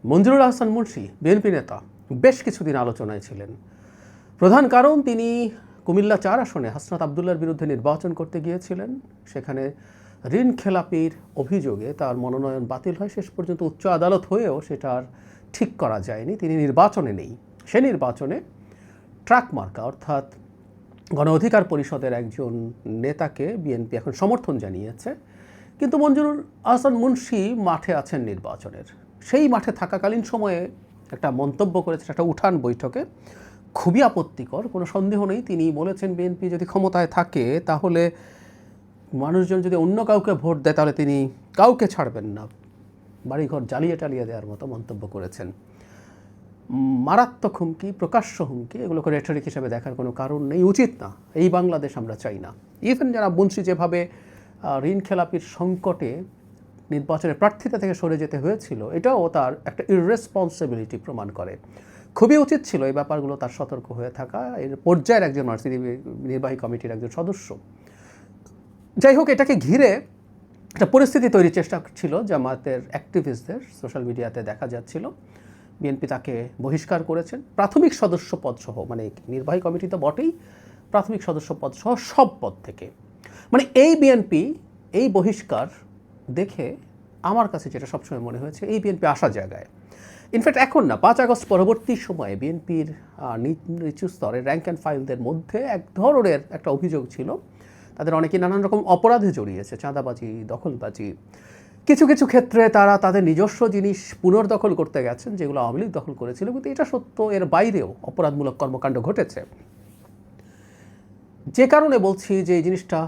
Manjurul Ahsan Munshi BNP নেতা বেশ কিছুদিন আলোচনায় ছিলেন। প্রধান কারণ, তিনি কুমিল্লা 4 আসনে হাসনাত আবদুল্লাহর বিরুদ্ধে নির্বাচন করতে গিয়েছিলেন। সেখানে ঋণ খেলাপির অভিযোগে তার মনোনয়ন বাতিল হয়। শেষ পর্যন্ত উচ্চ আদালত হয়েও সেটা আর ঠিক করা যায়নি, তিনি নির্বাচনে নেই। সে নির্বাচনে ট্রাক মার্কা অর্থাৎ গণ অধিকার পরিষদের একজন নেতাকে বিএনপি এখন সমর্থন জানিয়েছে। কিন্তু মঞ্জুরুল আহসান মুন্সী মাঠে আছেন নির্বাচনের। সেই মাঠে থাকাকালীন সময়ে একটা মন্তব্য করেছেন একটা উঠান বৈঠকে, খুবই আপত্তিকর, কোনো সন্দেহ নেই। তিনি বলেছেন বিএনপি যদি ক্ষমতায় থাকে তাহলে মানুষজন যদি অন্য কাউকে ভোট দেয় তাহলে তিনি কাউকে ছাড়বেন না, বাড়িঘর জ্বালিয়ে টালিয়ে দেওয়ার মতো মন্তব্য করেছেন। মারাত্মক হুমকি, প্রকাশ্য হুমকি, এগুলোকে রেটরিক হিসেবে দেখার কোনো কারণ নেই, উচিত না। এই বাংলাদেশ আমরা চাই না। ইভেন যারা মুন্সী যেভাবে ঋণ খেলাপির সংকটে নির্বাচনের প্রার্থিতা থেকে সরে যেতে হয়েছিল, এটাও তার একটা ইররেসপন্সিবিলিটি প্রমাণ করে। খুবই উচিত ছিল এই ব্যাপারগুলো তার সতর্ক হয়ে থাকা, এর পর্যায়ের একজন নির্বাহী কমিটির একজন সদস্য। যাই হোক, এটাকে ঘিরে একটা পরিস্থিতি তৈরির চেষ্টা ছিল জামায়াতের অ্যাক্টিভিস্টদের, সোশ্যাল মিডিয়াতে দেখা যাচ্ছিল। বিএনপি তাকে বহিষ্কার করেছেন প্রাথমিক সদস্য পদ সহ, মানে নির্বাহী কমিটি তো বটেই, প্রাথমিক সদস্য পদ সহ সব পদ থেকে। মানে এই বিএনপি এই বহিষ্কার দেখে আমার কাছে যেটা সবসময় মনে হয়েছে, এই বিএনপি আসা জায়গায়। ইনফ্যাক্ট এখন না, 5 আগস্ট পরবর্তী সময়ে বিএনপির নিচু স্তরের র্যাঙ্ক অ্যান্ড ফাইলদের মধ্যে এক ধরনের একটা অভিযোগ ছিল, তাদের অনেকেই নানান রকম অপরাধে জড়িয়েছে, চাঁদাবাজি, দখলবাজি। কিছু কিছু ক্ষেত্রে তারা তাদের নিজস্ব জিনিস পুনর্দখল করতে গেছেন যেগুলো আওয়ামী লীগ দখল করেছিল, কিন্তু এটা সত্য, এর বাইরেও অপরাধমূলক কর্মকাণ্ড ঘটেছে। যে কারণে বলছি যে এই জিনিসটা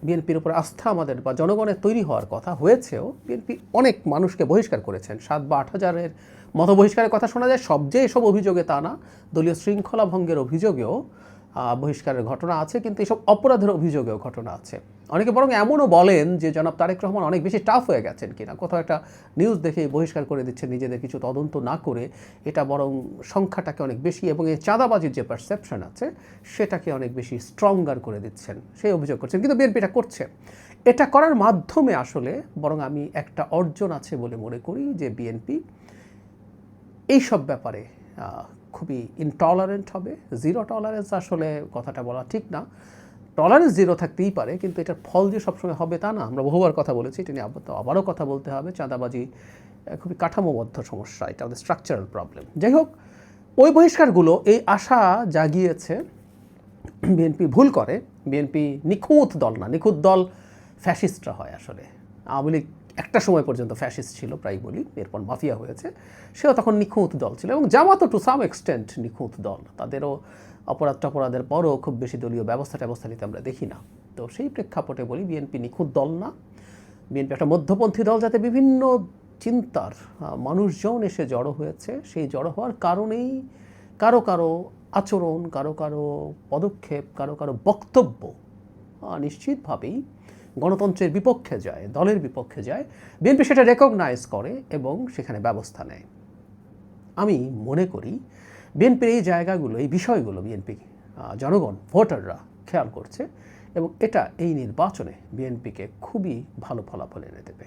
বিএনপির উপর আস্থা আমাদের বা জনগণের তৈরি হওয়ার কথা হয়েছেও। বিএনপি অনেক মানুষকে বহিষ্কার করেছেন, 7 বা 8 হাজারের মতো বহিষ্কারের কথা শোনা যায়। সব যে এসব অভিযোগে তা না, দলীয় শৃঙ্খলা ভঙ্গের অভিযোগেও বহিষ্কারের ঘটনা আছে, কিন্তু এসব অপরাধের অভিযোগেও ঘটনা আছে। অনেকে বরং এমনও বলেন যে জনাব তারেক রহমান অনেক বেশি টাফ হয়ে গেছেন কিনা, কোথাও একটা নিউজ দেখে বহিষ্কার করে দিচ্ছেন নিজেদের কিছু তদন্ত না করে। এটা বরং সংখ্যাটাকে অনেক বেশি, এবং এই চাঁদাবাজির যে পারসেপশন আছে সেটাকে অনেক বেশি স্ট্রঙ্গার করে দিচ্ছেন, সেই অভিযোগ করছেন। কিন্তু বিএনপি এটা করছে। এটা করার মাধ্যমে আসলে বরং আমি একটা অর্জন আছে বলে মনে করি, যে বিএনপি এইসব ব্যাপারে খুবই ইনটলারেন্ট হবে। জিরো টলারেন্স আসলে কথাটা বলা ঠিক না, টলারেন্স জিরো থাকতেই পারে, কিন্তু এটার ফল যে সবসময় হবে তা না। আমরা বহুবার কথা বলেছি, এটা নিয়ে আবারও কথা বলতে হবে। চাঁদাবাজি খুবই কাঠামোবদ্ধ সমস্যা, এটা আমাদের স্ট্রাকচারাল প্রবলেম। যাই হোক, ওই বহিষ্কারগুলো এই আশা জাগিয়েছে। বিএনপি ভুল করে, বিএনপি নিখুঁত দল না, নিখুঁত দল ফ্যাসিস্টরা হয় আসলে। আওয়ামী লীগ একটা সময় পর্যন্ত ফ্যাসিস্ট ছিল, প্রায় বলি, এরপর মাফিয়া হয়েছে, সেও তখন নিখুঁত দল ছিল, এবং জামাতও টু সাম এক্সটেন্ট নিখুঁত দল। তাদেরও অপরাধের পরও খুব বেশি দলীয় ব্যবস্থা নিতে আমরা দেখি না। তো সেই প্রেক্ষাপটে বলি, বিএনপি নিখুঁত দল না, বিএনপি একটা মধ্যপন্থী দল, যাতে বিভিন্ন চিন্তার মানুষজন এসে জড়ো হয়েছে। সেই জড়ো হওয়ার কারণেই কারো কারো আচরণ, কারো কারো পদক্ষেপ, কারো কারো বক্তব্য নিশ্চিতভাবেই গণতন্ত্রের বিপক্ষে যায়, দলের বিপক্ষে যায়। বিএনপি সেটা রেকগনাইজ করে এবং সেখানে ব্যবস্থা নেয়। আমি মনে করি বিএনপির এই জায়গাগুলো, এই বিষয়গুলো বিএনপি জনগণ, ভোটাররা খেয়াল করছে, এবং এটা এই নির্বাচনে বিএনপিকে খুবই ভালো ফলাফল এনে দেবে।